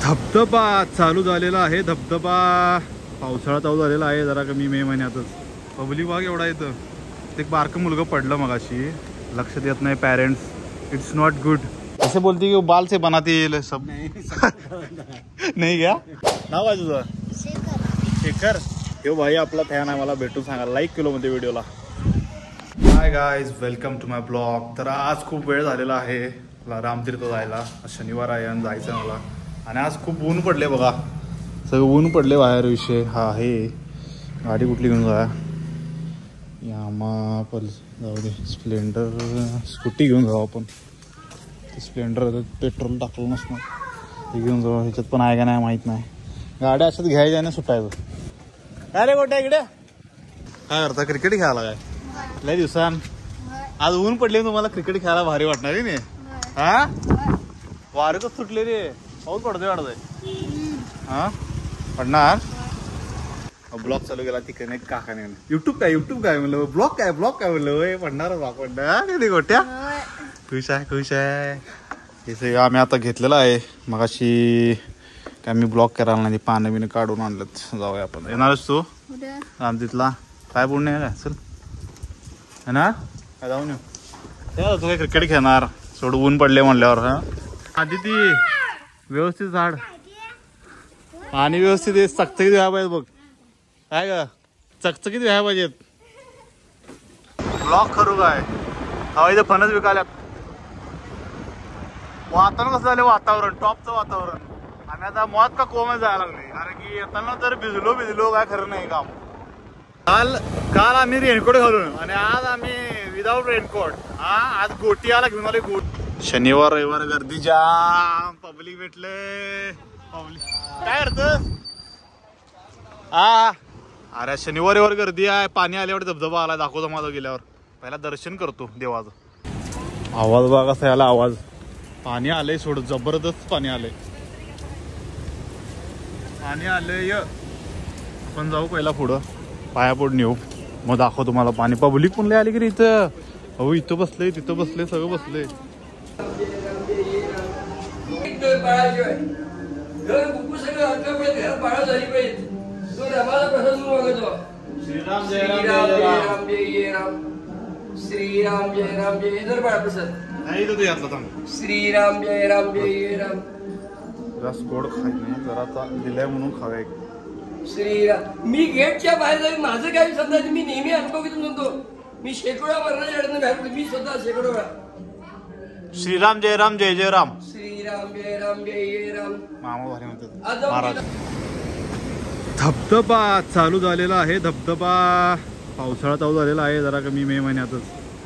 धबधबा चालू झालेला आहे. धबधबा पावसाळा चालू झालेला आहे जरा कमी मे महिन्यातच. पब्लिक वाघ एवढा येतं. एक बारकं मुलगा पडलं मगाशी, लक्ष देत नाही पेरेंट्स. It's not good. ऐसे बोलती की बाल से बनाती सब नाही क्या नाव आहे तुझं? शेखर. यो भाई आपला फॅन आहे, मला भेटून सांगा. लाईक केलो मध्ये व्हिडिओला. Hi guys, welcome to my blog. तर आज खूप वेळ झालेला आहे मला रामतीर्थ जायला. शनिवार आहे आणि जायचं मला. आणि आज खूप ऊन पडले बघा, सगळं ऊन पडले बाहेर. विषय हा आहे गाडी कुठली घेऊन जा. यामा पल जाऊ दे, स्प्लेंडर स्कूटी घेऊन जाऊ आपण. ते स्प्लेंडर पेट्रोल टाकलं नसणार, ते घेऊन जाऊ. ह्याच्यात पण आहे का नाही माहीत नाही. गाड्या अशात घ्यायच्या आणि सुटायचं. काय रे गोट्या इकडे काय करता? क्रिकेट खेळायला काय लय दिवसां? आज ऊन पडले, तुम्हाला क्रिकेट खेळायला भारी वाटणार आहे ना? हा वारेच सुटले रे, पाऊस पडतोय वाटतंय. हा पडणार. ब्लॉग चालू केला तिकडे काकाने. युट्यूब काय म्हणलं, ब्लॉग काय म्हणलं. पडणार गोट्या. खुश आहे खुश आहे. हे आम्ही आता घेतलेलं आहे. मगाशी काय मी ब्लॉग करायला नाही, पानं बिनं काढून आणलं. जाऊया आपण. येणारच तू रामतीर्थला? काय पुण्य आहे का? चल येणार काय जाऊन येऊ. तू काय क्रिकेट खेळणार? सोड ऊन पडले म्हणल्यावर. हा आधी ती व्यवस्थित झाड आणि व्यवस्थित चकचकीत व्हायला पाहिजे बघ. काय का चकचकीत व्हायला पाहिजेत. ब्लॉक करू काय? हवा इथं फणस विकायला. वातावरण कसं झालं, वातावरण टॉपचं वातावरण. आणि आता मौत का कोम जायला लागले, कारण की येताना तर भिजलो काय खरं नाही काम. काल आम्ही रेनकोट घालून आणि आज आम्ही विदाऊट रेनकोट. हा आज गोटियाला घेऊन आले. शनिवार रविवार गर्दी जाम, पब्लिक भेटले. पब्लिक काय करतोस? हा अरे शनिवार रविवार गर्दी आहे. पाणी आल्यावर धबधबा आला, दाखवतो माझा गेल्यावर. पहिला दर्शन करतो देवाचं. आवाज बघा कसा याला आवाज. पाणी आलंय सोड, जबरदस्त पाणी आलंय. पाणी आलंय. आपण जाऊ पहिला पुढं, पाया पडून येऊ, मग दाखव तुम्हाला पाणी. पब्लिक पण लय आली की इथं. अहो इथं बसले, तिथं बसले, सगळं बसले. श्रीराम जय राम जय राम, श्रीराम जय राम जय राम प्रसाद. नाही तो यातला श्रीराम जय राम जय राम. रस गोड खाय नाही जरा दिलाय म्हणून खावे. श्रीराम. मी गेटच्या बाहेर जाईल, माझं काही समजा मी नेहमी अनुभवित म्हणतो. मी शेकडो वर्णाच्या बाहेर, मी स्वतः शेकडो वेळा. श्रीराम जय राम जय जय राम, श्रीराम जय राम जय राम. मामा भारी म्हणतात महाराज. धबधबा चालू झालेला आहे. धबधबा पावसाळा चालू झालेला आहे जरा कमी मे महिन्यातच.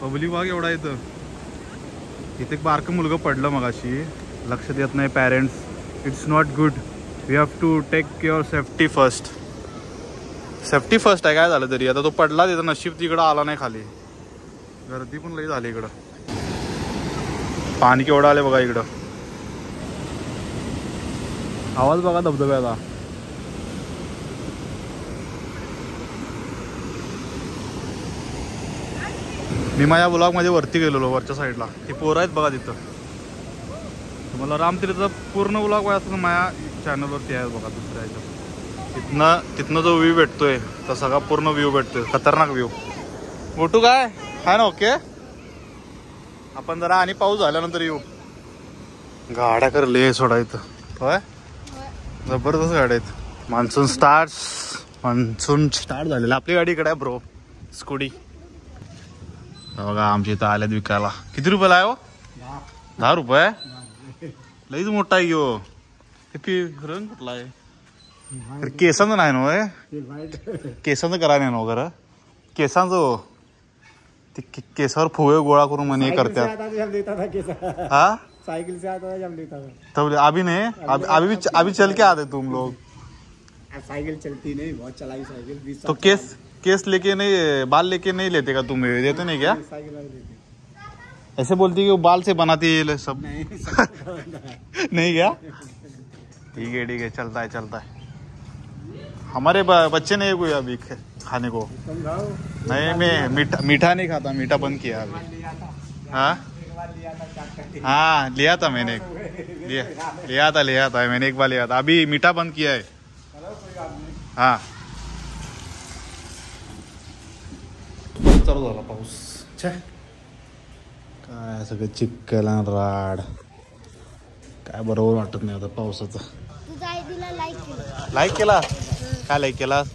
पब्लिक वाघ एवढा येतं. इथे एक बारकं मुलगा पडलं मगाशी, लक्ष देत नाही parents. It's not good. We have to take your safety first. Safety first आहे. काय झालं तरी आता तो पडला, त्याचं नशीब तिकडं आला नाही खाली. गर्दी पण लई झाली इकडं. पाणी केवढं आले बघा इकडं. आवाज बघा धबधब्याचा. मी माझ्या ब्लॉग मध्ये वरती गेलेलो, वरच्या साईडला. ती पोरं आहेत बघा तिथं. तुम्हाला रामतीर्थचा पूर्ण ब्लॉग बघायचं माझ्या चॅनलवरती आहे बघा. दुसऱ्या ह्याच्यात तिथनं जो व्ह्यू भेटतोय तो सगळा पूर्ण व्ह्यू भेटतोय. खतरनाक व्ह्यू. मोठू काय आहे ना? ओके आपण जरा आणि पाऊस झाल्यानंतर येऊ. गाड्या करले सोडा इथं. होय जबरदस्त गाड्या आहेत. मान्सून स्टार्ट झालेला. आपली गाडी इकडे आहे ब्रो, स्कूटी. बघा आमच्या इथं आल्यात विकायला. किती रुपयाला आहे हो? 10 रुपये. लईच मोठा आहे हो. रंग कुठला आहे? केसांचं नाही ना? केसांचं करायला नाही ना खरं. केसांचं ते केसावर फुगे गोळा करून म्हणे करतात. हा साइकिल से आता तब अभी नहीं, अभी चल के आते तुम लोग. साइकिल चलती नहीं, बहुत चलाई साइकिल. तो केस लेके नहीं, बाल लेके नहीं लेते का तुम? देते नहीं क्या? ऐसे बोलती कि बाल से बनाती सब नहीं क्या? ठीक है चलता है. हमारे बच्चे नहीं कोई अभी खाने को. नहीं मैं मीठा नहीं खाता, मीठा बंद किया अभी. हाँ लिया था मैंने. ले आता है, मैंने एक बार लिया था, अभी मीठा बंद किया है। हाँ चालू झाला पाऊस, काय सगळं चिक्कल आणि राड, काय बरोबर वाटत नाही आता पावसाचं. लाईक केला? काय लाईक केलास?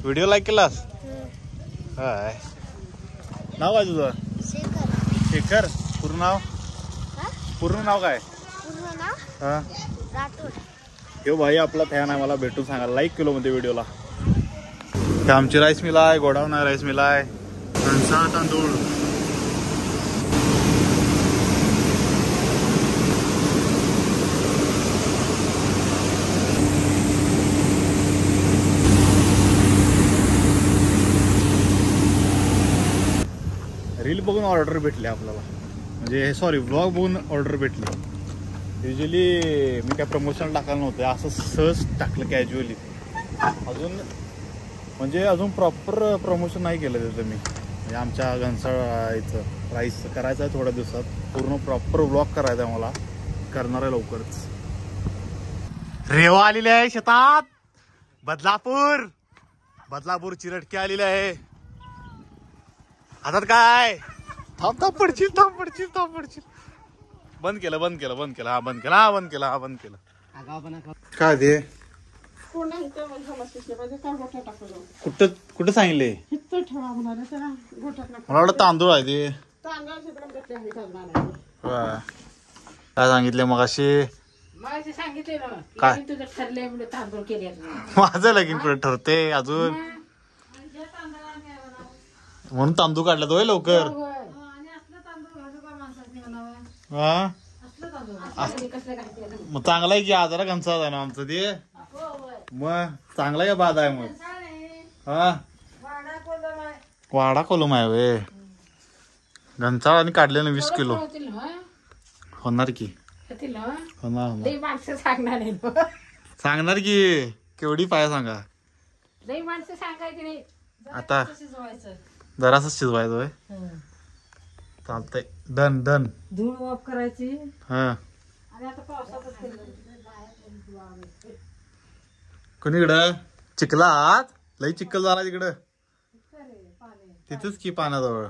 व्हिडिओ लाईक केलास? काय नाव काय तुझं? शेखर. पूर्ण नाव? पूर्ण नाव काय? हा हे भाई आपला फॅन आहे, मला भेटून सांगा लाईक केलो मध्ये व्हिडिओला. हे आमची राईस मिल आहे, गोडाऊन आहे, राईस मिल आहे, घनसाळ तांदूळ. रील बघून ऑर्डर भेटली आपल्याला, म्हणजे सॉरी व्लॉग बघून ऑर्डर भेटली. युजली मी काय प्रमोशन टाकायला नव्हतं, असं सहज टाकलं कॅज्युअली. अजून प्रॉपर प्रमोशन नाही केलं त्याचं मी. म्हणजे आमच्या घनसाळ इथं राईस करायचं आहे थोड्या दिवसात, पूर्ण प्रॉपर व्लॉग करायचा आहे मला, करणार आहे लवकरच. रेवा आलेली आहे शेतात, बदलापूर चिरटके आलेले आहे. हातात काय? थांब पडशील. बंद केलं. हा बंद केलं. काय ते कुठं सांगितले? मला वाटतं तांदूळ आहे ते. काय सांगितले मग अशी? काय माझं लगीन कुठे ठरते अजून, म्हणून तांदूळ काढला तो लवकर. हा मग चांगला आहे की, आजारा घनसा आहे ना आमचं ते. मग चांगला आहे बाद आहे मग. हा वाडा कोलम आहे वे घनसाळ आणि काढले ना 20 किलो होणार की. सांगणार की केवढी पाय सांगा आता. जरासं शिजवायचं चालतंय. डन धूळ वाफ करायची. हा कोणीकडं चिखलात लई चिखल झाला तिकडं, तिथंच की पाण्याजवळ.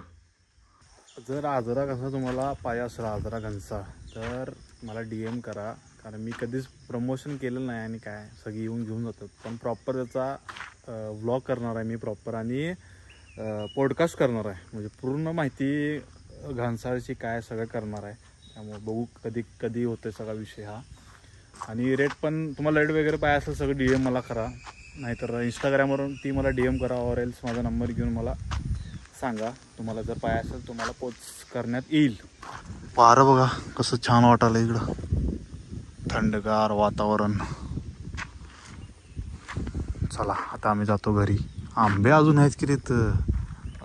जर आजरा कसा तुम्हाला पाय असेल, आजरा घनसाळ, तर मला DM करा, कारण मी कधीच प्रमोशन केलेलं नाही आणि काय सगळी येऊन घेऊन जातात. पण प्रॉपर त्याचा व्लॉग करणार आहे मी प्रॉपर, आणि पॉडकास्ट करणार आहे, म्हणजे पूर्ण माहिती घनसाळची काय सगळं करणार आहे. त्यामुळे बघू कधी होतं सगळा विषय हा. आणि रेट पण तुम्हाला रेट वगैरे पाहिजे असेल सगळं DM मला करा, नाहीतर इंस्टाग्रामवरून ती मला DM करा, ऑर एल्स माझा नंबर घेऊन मला सांगा. तुम्हाला जर पाहिजे असेल तुम्हाला पोच करण्यात येईल. वारं बघा कसं छान वाटायला इकडं, थंडगार वातावरण. चला आता आम्ही जातो घरी. आंबे अजून आहेत की रेत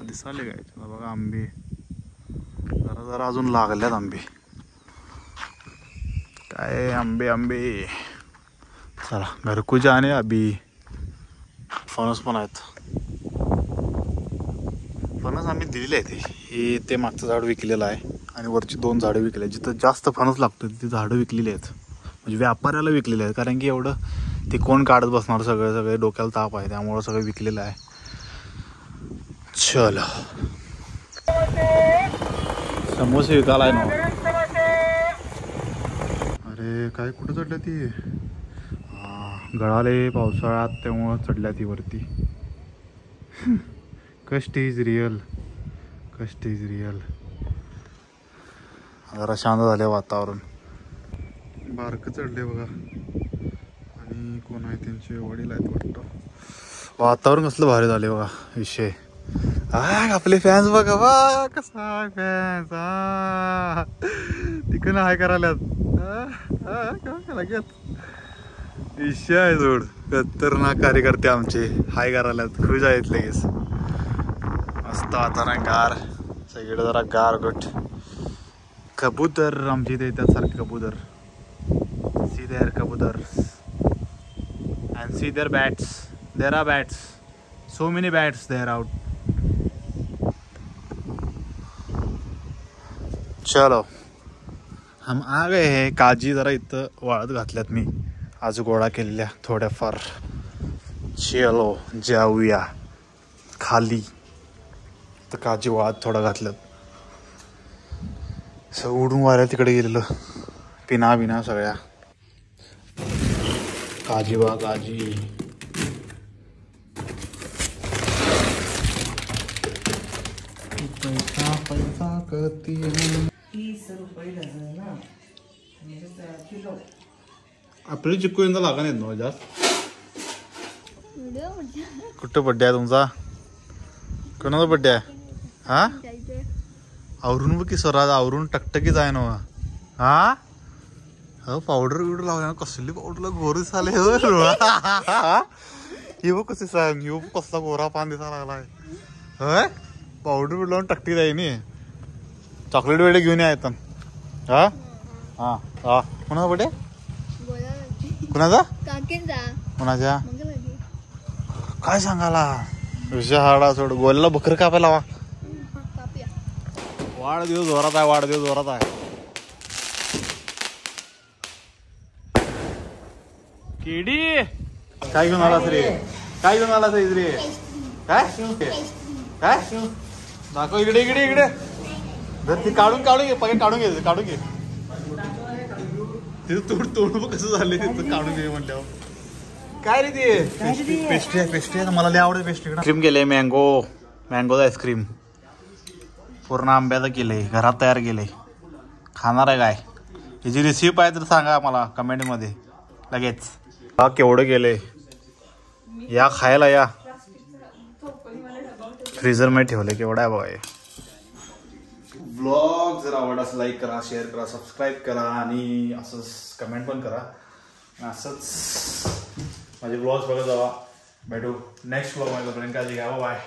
दिसाले काय बघा, आंबे जरा अजून लागल्यात आंबे. काय आंबे. चला घरकू जाणे अभी. फणस पण आहेत. फणस आम्ही दिलेले आहे ते मागचं झाड विकलेलं आहे, आणि वरची 2 झाडं विकले. जिथं जास्त फणस लागतं तिथे झाडं विकलेली आहेत, म्हणजे व्यापाऱ्याला विकलेले आहेत. कारण की एवढं ते कोण काढत बसणार, सगळे डोक्याला ताप आहे, त्यामुळं सगळं विकलेलं आहे. चल समोसे विकायला आहे ना. अरे काय कुठं चढल्या ती? गळाले पावसाळ्यात त्यामुळं चढल्या ती वरती. कष्ट इज रिअल. जरा शांत झाले वातावरण. बारकं चढले बघा, आणि कोण आहे त्यांचे वडील आहेत वाटतं. वातावरण कसलं भारी झाले बघा. विषय आपले फॅन्स बघा बा कसा आहे फॅन्स. तिकडनं हाय करायला विषय आहे जोड. खतरनाक कार्यकर्ते आमचे हाय करायला खुश आहेत लगेच. मस्त वातावरण गार, सगळीकडे जरा गार गट. कबूतर आमच्या इथे येतात सारखे कबूतर. सी देअर कबूतर्स and see there bats. There are bats, so many bats there out. चलो हम आ गए हे. काजी जरा इथं वाळत घातल्यात मी आज गोळा केलेल्या थोड्याफार. चलो जाऊया खाली. तर काजी वाळत थोडा घातल्यात. उडून वाऱ्या तिकडे गेलेलं पिना बिना सगळ्या. काजी बा काजी. पैसा पैसा करती 30 रुपये डझन ना किलो. आपली चिक्कू यंदा लागा नाहीत ना जास्त. कुठं बड्डे आहे तुमचा? कोणाचा बड्डे आहे? हा आवरून बघ की स्वराज आवरून टकटकीच आहे ना. हा हो पावडर बिवडर लावल्या कसली पावडरला गोर दिसाले. ही बघ कशी सांग ही कसला गोरा पान दिसा लागलाय. होय पावडर बिवडर लावून टकटी जाई नी. चॉकलेट वेडे घेऊन येतात. हा हा हा कोणाचा बड्डे? कुणाचा? कुणाच्या? काय सांगाला विषय हाडा सोड. गोल्याला बकर कापायला वा. वाढदिवस जोरात आहे. वाढदिवस जोरात आहे. किडी काय घेऊन आलास रे? काय घेऊन आलास रे? काय काय दाखव इकडे इकडे इकडे. जर ती काढून काढून घे पहिले काढून घे काढून घे. तिथं तोड तोड कसं झाले तिथं काढून घे म्हटल्यावर. काय रे ते पेस्ट्री आहे. पेस्ट्री आहे मला लय आवडते पेस्ट्री. आईस्क्रीम केले मँगोचं आईस्क्रीम पूर्ण आंब्याचं केलंय घरात तयार केलंय. खाणार आहे काय? याची रेसिपी आहे तर सांगा मला कमेंटमध्ये लगेच. हा केवढं केलंय या खायला या. फ्रीजर मध्ये ठेवलंय केवढं आहे बघा. ब्लॉग जर आवडला लाईक करा शेअर करा सबस्क्राईब करा आणि असंच कमेंट पण करा. असंच माझे ब्लॉग्स बघत जावा. भेटू नेक्स्ट ब्लॉग मध्ये. तोपर्यंत काळजी घ्या. बाय.